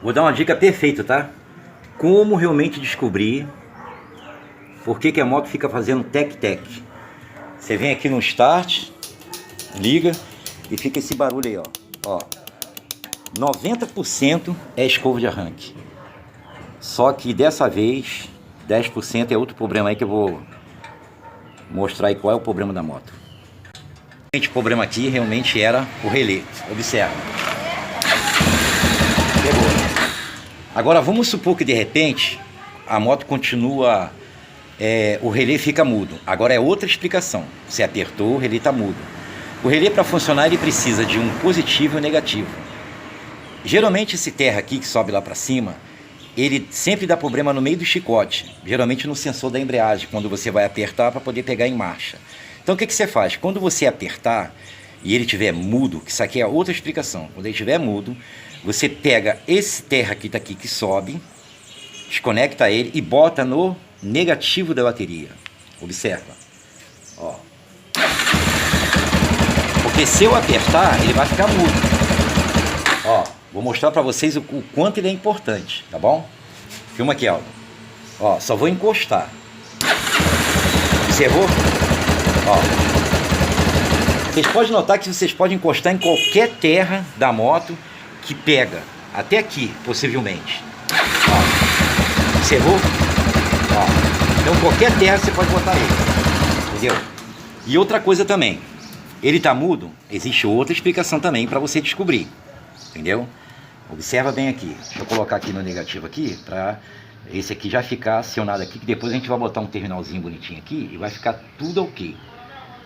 Vou dar uma dica perfeita, tá? Como realmente descobrir por que a moto fica fazendo tec-tec. Você vem aqui no start, liga e fica esse barulho aí, ó. 90% é escova de arranque. Só que dessa vez, 10% é outro problema aí que eu vou mostrar aí qual é o problema da moto. O problema aqui realmente era o relé. Observa. Pegou. Agora vamos supor que de repente a moto continua, o relé fica mudo. Agora é outra explicação. Você apertou, o relé está mudo. O relé, para funcionar, ele precisa de um positivo e um negativo. Geralmente esse terra aqui que sobe lá para cima, ele sempre dá problema no meio do chicote, geralmente no sensor da embreagem, quando você vai apertar para poder pegar em marcha. Então o que você faz? Quando você apertar e ele estiver mudo, que isso aqui é outra explicação, quando ele estiver mudo, você pega esse terra que está aqui, que sobe, desconecta ele e bota no negativo da bateria. Observa. Ó. Porque se eu apertar, ele vai ficar mudo. Ó, vou mostrar para vocês o quanto ele é importante, tá bom? Filma aqui, Aldo. Ó, só vou encostar. Observou? Ó. Vocês podem notar que vocês podem encostar em qualquer terra da moto que pega. Até aqui, possivelmente. Ó. Observou? Ó. Então qualquer terra você pode botar ele. Entendeu? E outra coisa também. Ele tá mudo? Existe outra explicação também para você descobrir. Entendeu? Observa bem aqui. Deixa eu colocar aqui no negativo aqui, para esse aqui já ficar acionado aqui, que depois a gente vai botar um terminalzinho bonitinho aqui e vai ficar tudo ok.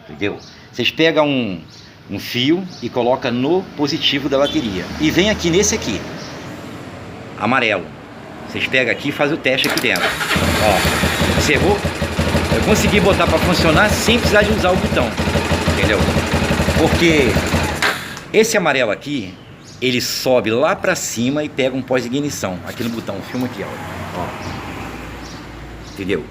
Entendeu? Vocês pegam um fio e coloca no positivo da bateria. E vem aqui nesse aqui, amarelo. Vocês pegam aqui e fazem o teste aqui dentro. Ó, observou? Eu consegui botar para funcionar sem precisar de usar o botão. Entendeu? Porque esse amarelo aqui, ele sobe lá pra cima e pega um pós-ignição. Aqui no botão, filma aqui, ó. Entendeu?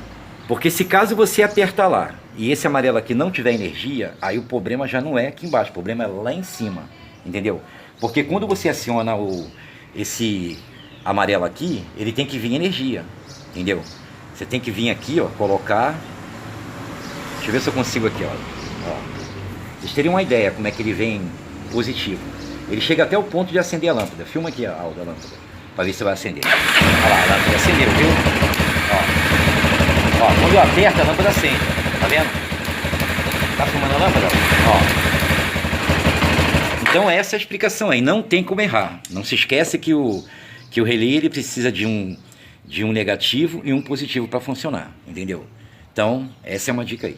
Porque se caso você apertar lá e esse amarelo aqui não tiver energia, aí o problema já não é aqui embaixo, o problema é lá em cima. Entendeu? Porque quando você aciona esse amarelo aqui, ele tem que vir energia. Entendeu? Você tem que vir aqui, ó, colocar. Deixa eu ver se eu consigo aqui, ó. Vocês teriam uma ideia como é que ele vem positivo. Ele chega até o ponto de acender a lâmpada. Filma aqui, Aldo, a lâmpada, para ver se vai acender. Olha lá, a lâmpada acendeu, viu? Ó, quando eu aperto, a lâmpada acende. Tá vendo? Tá filmando a lâmpada? Ó. Então essa é a explicação aí. Não tem como errar. Não se esquece que o relé ele precisa de um negativo e um positivo para funcionar. Entendeu? Então essa é uma dica aí.